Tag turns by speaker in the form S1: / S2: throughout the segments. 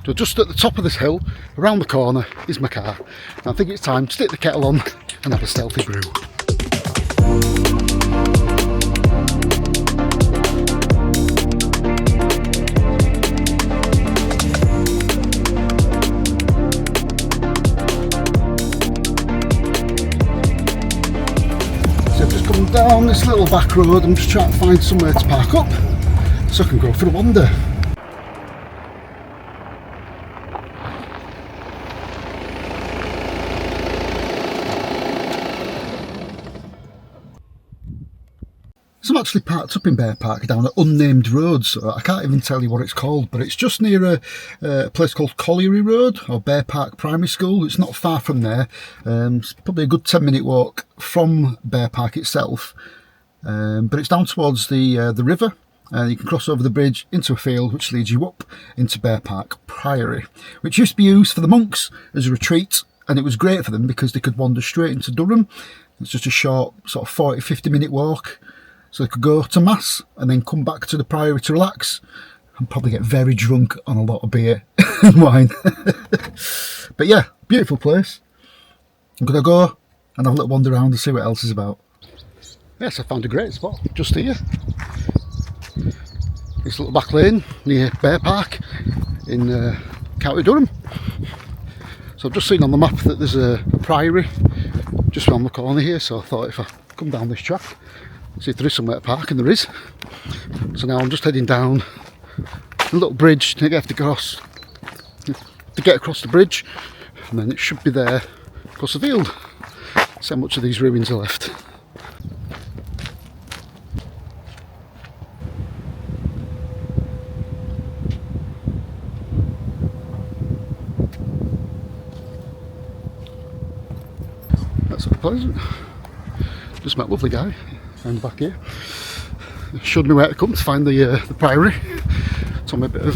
S1: So just at the top of this hill, around the corner, is my car. And I think it's time to stick the kettle on and have a stealthy brew. So I've just come down this little back road. I'm just trying to find somewhere to park up so I can go for a wander. So I'm actually parked up in Bear Park down an unnamed road, so I can't even tell you what it's called, but it's just near a place called Colliery Road, or Beaurepaire Primary School. It's not far from there. It's probably a good 10-minute walk from Bear Park itself, but it's down towards the river. You can cross over the bridge into a field which leads you up into Beaurepaire Priory, which used to be used for the monks as a retreat, and it was great for them because they could wander straight into Durham. It's just a short sort of 40-50 minute walk. So they could go to mass and then come back to the priory to relax and probably get very drunk on a lot of beer and wine. But yeah, beautiful place. I'm going to go and have a little wander around and see what else is about. Yes, I found a great spot just here. This little back lane near Bear Park in County Durham. So I've just seen on the map that there's a priory just around the corner here, so I thought if I come down this track, see if there is somewhere to park, and there is. So now I'm just heading down a little bridge to get across the bridge, and then it should be there across the field. So much of these ruins are left. That's sort of pleasant. Just met a lovely guy around the back here. Showed me where to come to find the priory. Told me a bit of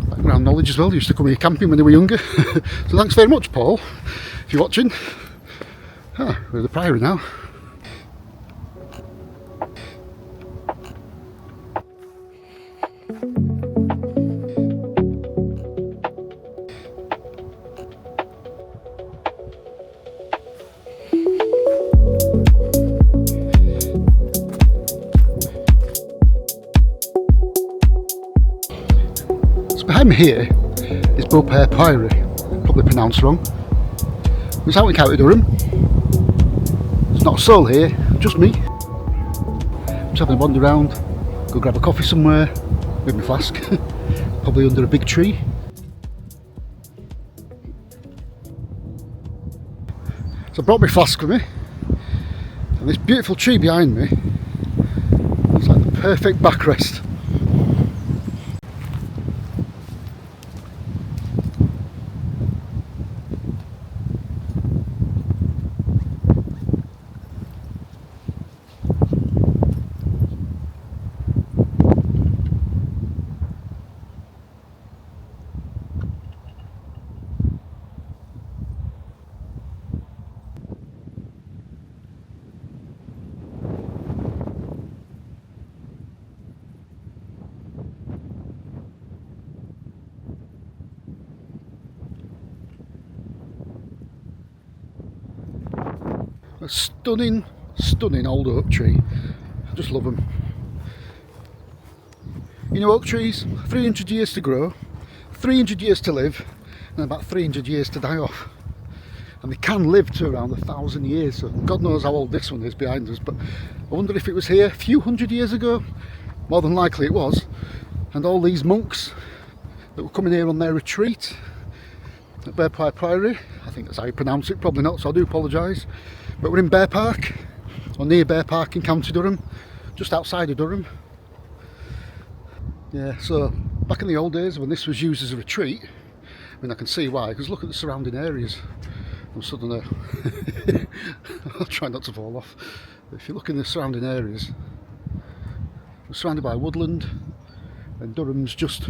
S1: background knowledge as well. Used to come here camping when they were younger. So thanks very much, Paul, if you're watching. We're at the priory now. Behind me here is Beaurepaire Priory, probably pronounced wrong. It's out in County Durham. There's not a soul here, just me. I'm just having a wander around, go grab a coffee somewhere with my flask, probably under a big tree. So I brought my flask with me, and this beautiful tree behind me is like the perfect backrest. A stunning, stunning old oak tree. I just love them. You know, oak trees, 300 years to grow, 300 years to live, and about 300 years to die off. And they can live to around 1,000 years, so God knows how old this one is behind us, but I wonder if it was here a few hundred years ago. More than likely it was. And all these monks that were coming here on their retreat at Beaurepaire Priory, I think that's how you pronounce it, probably not, so I do apologise. But we're in Bear Park, or near Bear Park in County Durham, just outside of Durham. Yeah, so back in the old days when this was used as a retreat, I mean I can see why, because look at the surrounding areas. I'm suddenly, I'll try not to fall off. If you look in the surrounding areas, we're surrounded by woodland, and Durham's just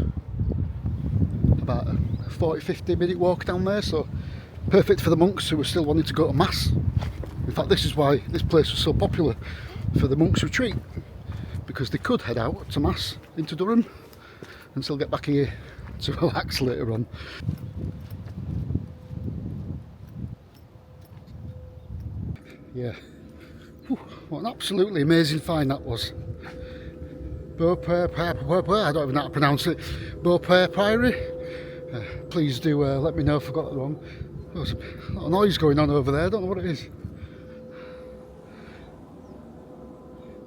S1: about a 40-50 minute walk down there, so perfect for the monks who were still wanting to go to mass. In fact, this is why this place was so popular for the monks' retreat, because they could head out to mass into Durham and still get back here to relax later on. Yeah, what an absolutely amazing find that was. Beaurepaire, I don't even know how to pronounce it. Beaurepaire Priory. Please do let me know if I got that wrong. There's a lot of noise going on over there, I don't know what it is.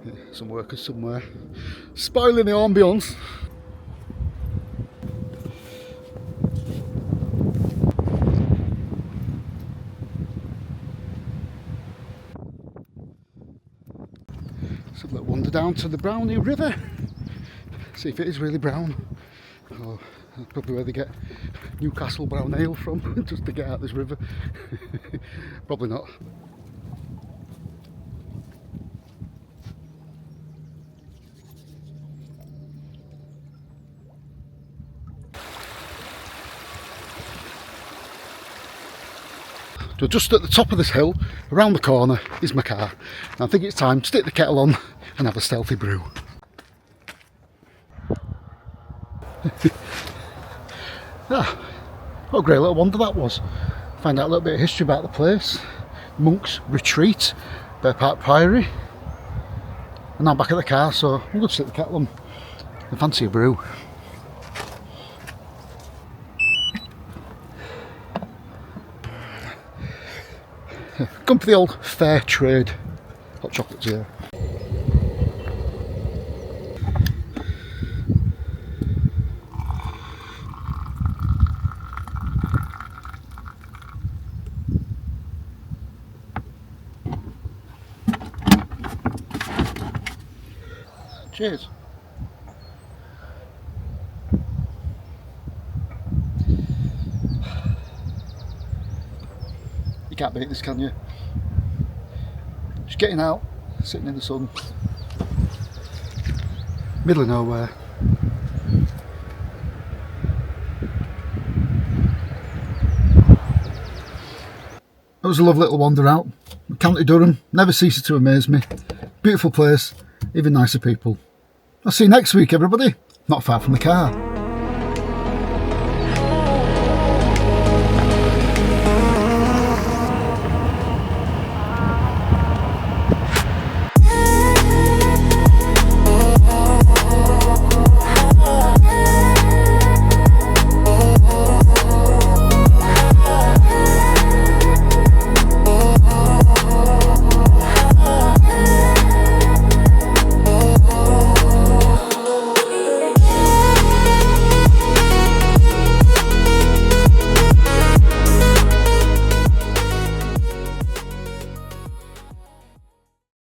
S1: Yeah, some workers somewhere spoiling the ambience. So let's wander down to the Browney River, see if it is really brown. Oh, that's probably where they get Newcastle brown ale from, just to get out this river. Probably not. So just at the top of this hill, around the corner, is my car. And I think it's time to stick the kettle on and have a stealthy brew. What a great little wander that was. Find out a little bit of history about the place. Monk's Retreat, Beaurepaire Priory. And now I'm back at the car, so I'm going to stick the kettle on and fancy a brew. Come for the old fair trade hot chocolates here. Cheers. You can't beat this, can you? Just getting out, sitting in the sun, middle of nowhere. It was a lovely little wander out. County Durham never ceases to amaze me. Beautiful place, even nicer people. I'll see you next week, everybody. Not far from the car.